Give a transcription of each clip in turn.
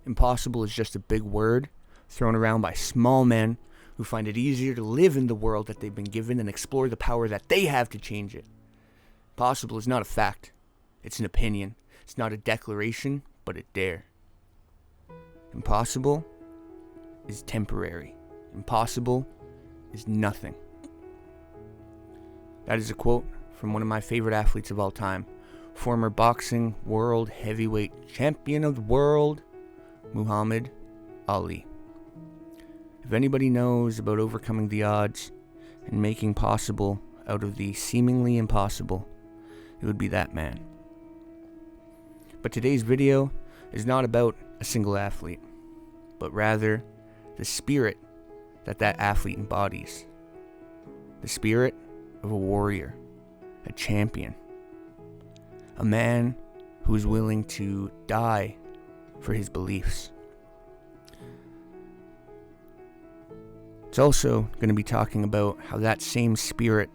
Impossible is just a big word thrown around by small men who find it easier to live in the world that they've been given and explore the power that they have to change it. Impossible is not a fact. It's an opinion. It's not a declaration, but a dare. Impossible is temporary. Impossible is nothing. That is a quote from one of my favorite athletes of all time, former boxing world heavyweight champion of the world, Muhammad Ali. If anybody knows about overcoming the odds and making possible out of the seemingly impossible, it would be that man. But today's video is not about a single athlete, but rather the spirit that athlete embodies. The spirit of a warrior, a champion, a man who is willing to die for his beliefs. It's also going to be talking about how that same spirit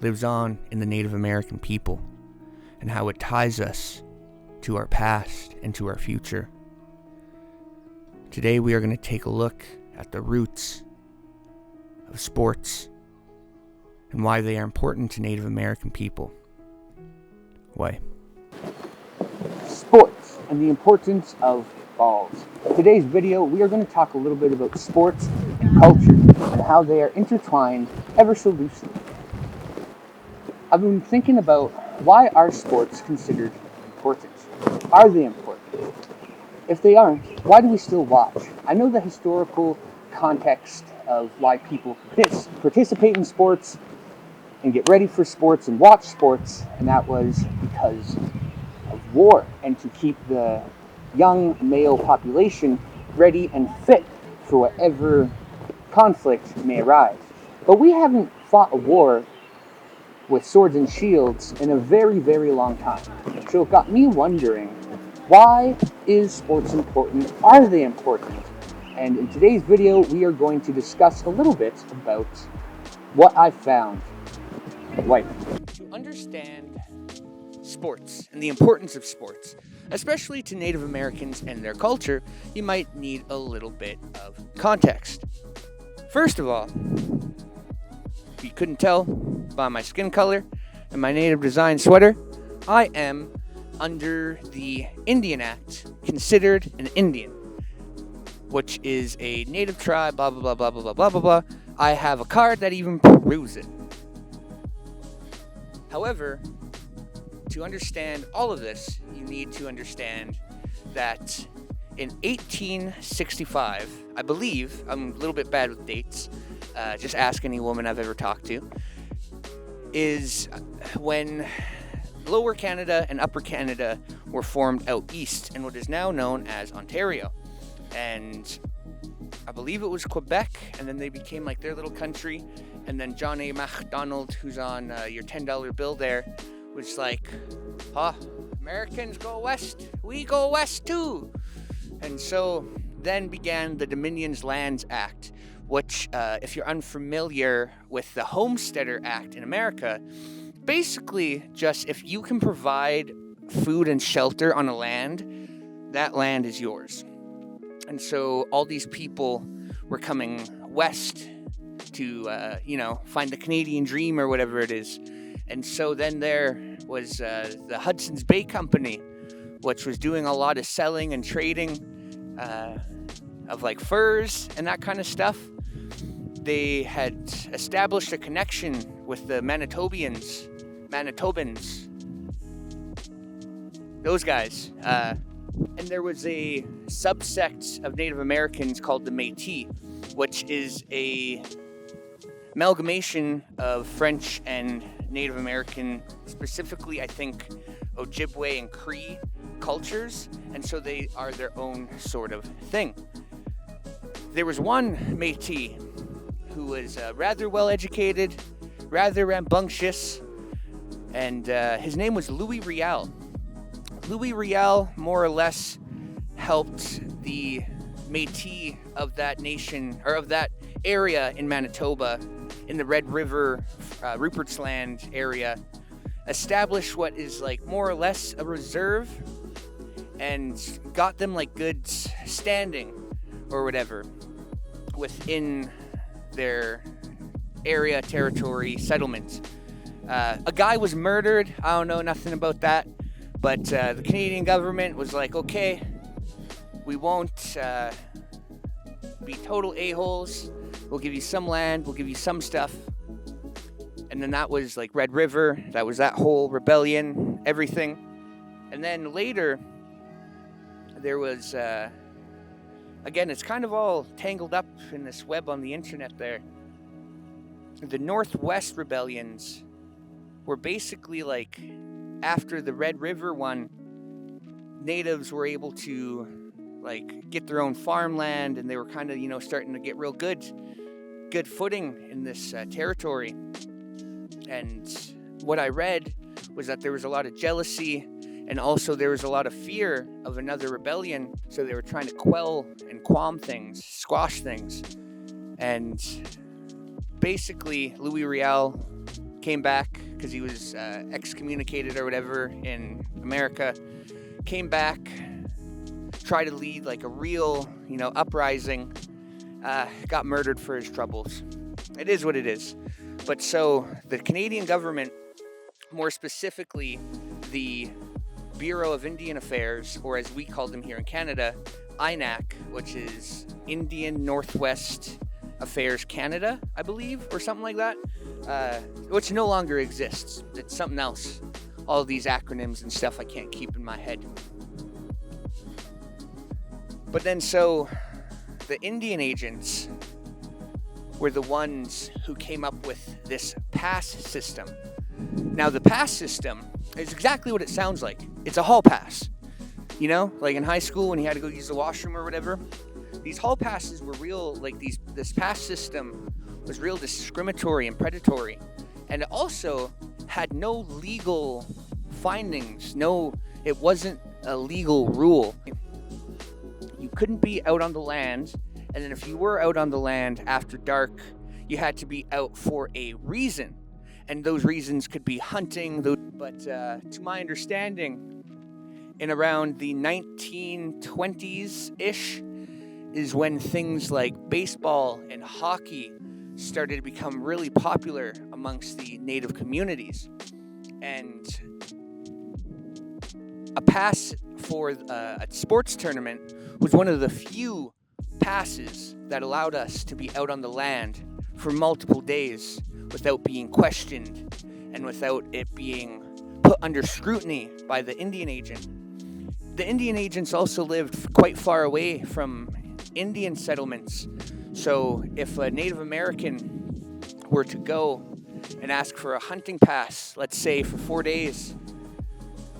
lives on in the Native American people and how it ties us to our past and to our future. Today we are going to take a look at the roots of sports and why they are important to Native American people. Why? Sports and the importance of balls. In today's video, we are going to talk a little bit about sports and culture and how they are intertwined ever so loosely. I've been thinking about why are sports considered important? Are they important? If they aren't, why do we still watch? I know the historical context of why people participate in sports and get ready for sports and watch sports, and that was because of war and to keep the young male population ready and fit for whatever conflict may arise. But we haven't fought a war with swords and shields in a very, very long time. So it got me wondering, why is sports important? Are they important? And in today's video, we are going to discuss a little bit about what I found. Wait. To understand sports and the importance of sports, especially to Native Americans and their culture, you might need a little bit of context. First of all, if you couldn't tell by my skin color and my native design sweater, I am, under the Indian Act, considered an Indian, which is a native tribe, blah, blah, blah, blah, blah, blah, blah, blah. I have a card that even proves it. However, to understand all of this, you need to understand that in 1865, I believe, I'm a little bit bad with dates, just ask any woman I've ever talked to, is when Lower Canada and Upper Canada were formed out east in what is now known as Ontario. And I believe it was Quebec, and then they became like their little country. And then John A. MacDonald, who's on your $10 bill there, was like, Americans go west, we go west too. And so then began the Dominions Lands Act, which, if you're unfamiliar with the Homesteader Act in America, basically just if you can provide food and shelter on a land, that land is yours. And so all these people were coming west to, find the Canadian dream or whatever it is. And so then there was the Hudson's Bay Company, which was doing a lot of selling and trading of like furs and that kind of stuff. They had established a connection with the Manitobans, those guys. And there was a subsect of Native Americans called the Métis, which is a amalgamation of French and Native American, specifically I think Ojibwe and Cree cultures, and so they are their own sort of thing. There was one Métis who was rather well educated, rather rambunctious, and his name was Louis Riel. Louis Riel more or less helped the Métis of that nation, or of that area in Manitoba, in the Red River, Rupert's Land area, establish what is like more or less a reserve. and got them like good standing or whatever within their area, territory, settlement. A guy was murdered. I don't know nothing about that, but the Canadian government was like, okay, we won't be total a-holes. We'll give you some land, we'll give you some stuff. And then that was like Red River, that was that whole rebellion, everything. And then later, there was, again, it's kind of all tangled up in this web on the internet there. The Northwest rebellions were basically like, after the Red River one, natives were able to like get their own farmland, and they were kind of, starting to get real good footing in this territory. And what I read was that there was a lot of jealousy, and also there was a lot of fear of another rebellion. So they were trying to quell and qualm things, squash things. And basically, Louis Riel came back because he was excommunicated or whatever in America. Came back, tried to lead like a real, uprising. Got murdered for his troubles. It is what it is. But so the Canadian government, more specifically the Bureau of Indian Affairs, or as we call them here in Canada, INAC, which is Indian Northwest Affairs Canada, I believe, or something like that, which no longer exists. It's something else. All these acronyms and stuff I can't keep in my head. But then so the Indian agents were the ones who came up with this pass system. Now the pass system is exactly what it sounds like. It's a hall pass. Like in high school when you had to go use the washroom or whatever. These hall passes were real, like this pass system was real discriminatory and predatory. And it also had no legal findings. It wasn't a legal rule. You couldn't be out on the land, and then if you were out on the land after dark, you had to be out for a reason. And those reasons could be hunting. But to my understanding, in around the 1920s-ish is when things like baseball and hockey started to become really popular amongst the native communities. And a pass for a sports tournament was one of the few passes that allowed us to be out on the land for multiple days without being questioned and without it being put under scrutiny by the Indian agent. The Indian agents also lived quite far away from Indian settlements. So if a Native American were to go and ask for a hunting pass, let's say for 4 days,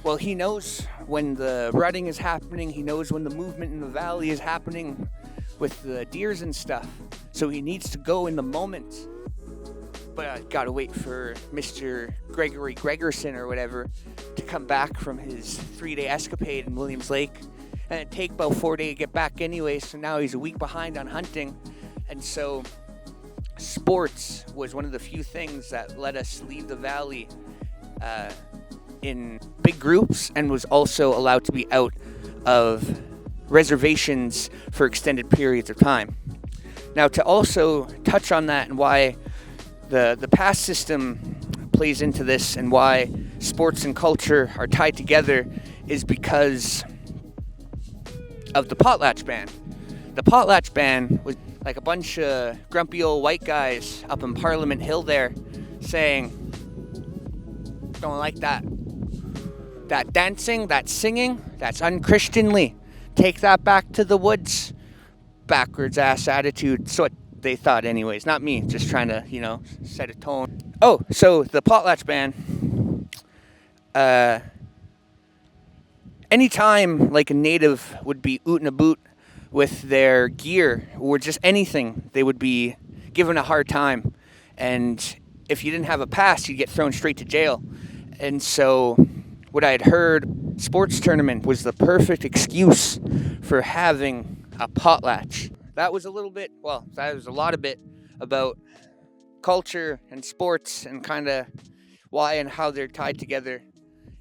well, he knows when the rutting is happening, he knows when the movement in the valley is happening with the deers and stuff. So he needs to go in the moment. But I gotta wait for Mr. Gregory Gregerson or whatever to come back from his 3-day escapade in Williams Lake. And it'd take about 4 days to get back anyway, so now he's a week behind on hunting. And so sports was one of the few things that let us leave the valley in big groups, and was also allowed to be out of reservations for extended periods of time. Now, to also touch on that and why the pass system plays into this and why sports and culture are tied together is because of the potlatch ban. The potlatch ban was like a bunch of grumpy old white guys up in Parliament Hill there saying, don't like that dancing, that singing, that's unchristianly. Take that back to the woods. Backwards ass attitude. So what they thought anyways, not me, just trying to, set a tone. Oh, so the potlatch ban, anytime like a native would be ootin' a boot with their gear or just anything, they would be given a hard time. And if you didn't have a pass, you'd get thrown straight to jail. And so what I had heard, sports tournament was the perfect excuse for having a potlatch. That was a lot of bit about culture and sports and kind of why and how they're tied together.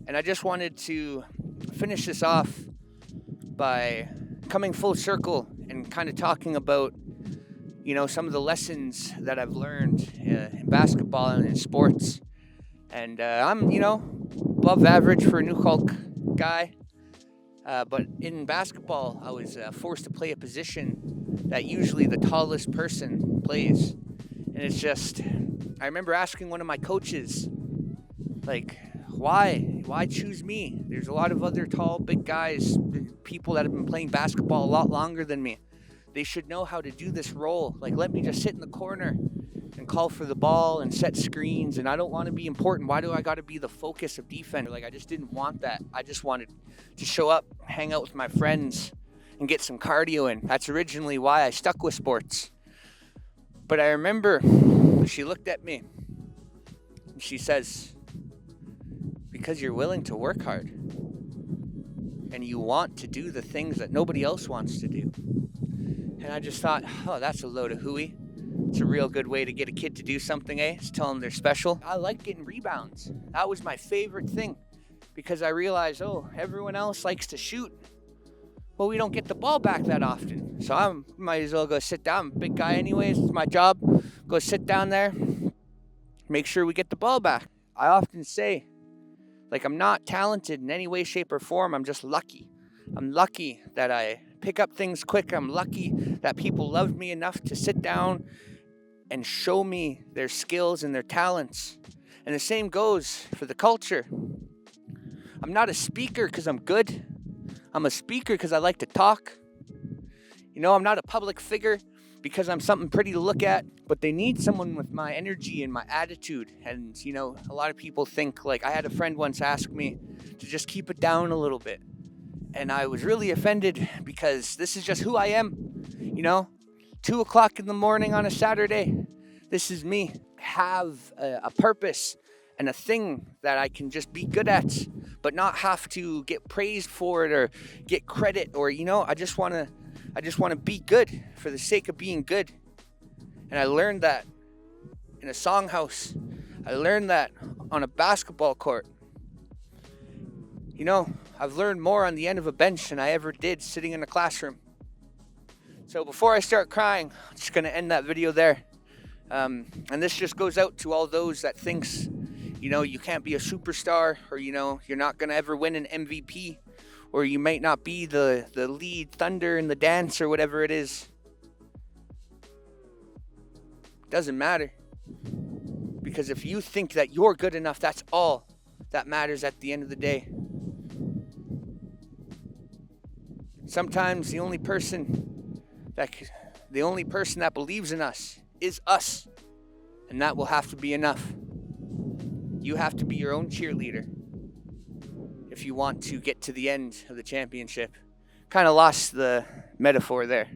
And I just wanted to finish this off by coming full circle and kind of talking about, some of the lessons that I've learned in basketball and in sports. And I'm, above average for a Nuxalk guy. But in basketball, I was forced to play a position that usually the tallest person plays. And it's just, I remember asking one of my coaches, like, why choose me? There's a lot of other tall, big guys, people that have been playing basketball a lot longer than me. They should know how to do this role. Like, let me just sit in the corner and call for the ball and set screens, and I don't want to be important. Why do I got to be the focus of defense? Like, I just didn't want that. I just wanted to show up, hang out with my friends, and get some cardio in. That's originally why I stuck with sports. But I remember she looked at me and she says, because you're willing to work hard and you want to do the things that nobody else wants to do. And I just thought, oh, that's a load of hooey. It's a real good way to get a kid to do something, eh? Just tell them they're special. I like getting rebounds. That was my favorite thing because I realized, everyone else likes to shoot. Well, we don't get the ball back that often. So I might as well go sit down. I'm a big guy anyways. It's my job. Go sit down there. Make sure we get the ball back. I often say, I'm not talented in any way, shape, or form. I'm just lucky. I'm lucky that I pick up things quick. I'm lucky that people love me enough to sit down and show me their skills and their talents. And the same goes for the culture. I'm not a speaker because I'm good. I'm a speaker because I like to talk. I'm not a public figure because I'm something pretty to look at, but they need someone with my energy and my attitude. And, a lot of people think, I had a friend once ask me to just keep it down a little bit. And I was really offended because this is just who I am, 2 o'clock in the morning on a Saturday. This is me. I have a purpose and a thing that I can just be good at, but not have to get praised for it or get credit or, I just want to be good for the sake of being good. And I learned that in a songhouse. I learned that on a basketball court. I've learned more on the end of a bench than I ever did sitting in a classroom. So before I start crying, I'm just going to end that video there. And this just goes out to all those that thinks, you can't be a superstar or, you're not going to ever win an MVP or you might not be the lead thunder in the dance or whatever it is. Doesn't matter. Because if you think that you're good enough, that's all that matters at the end of the day. Sometimes the only person that believes in us is us. And that will have to be enough. You have to be your own cheerleader if you want to get to the end of the championship. Kind of lost the metaphor there.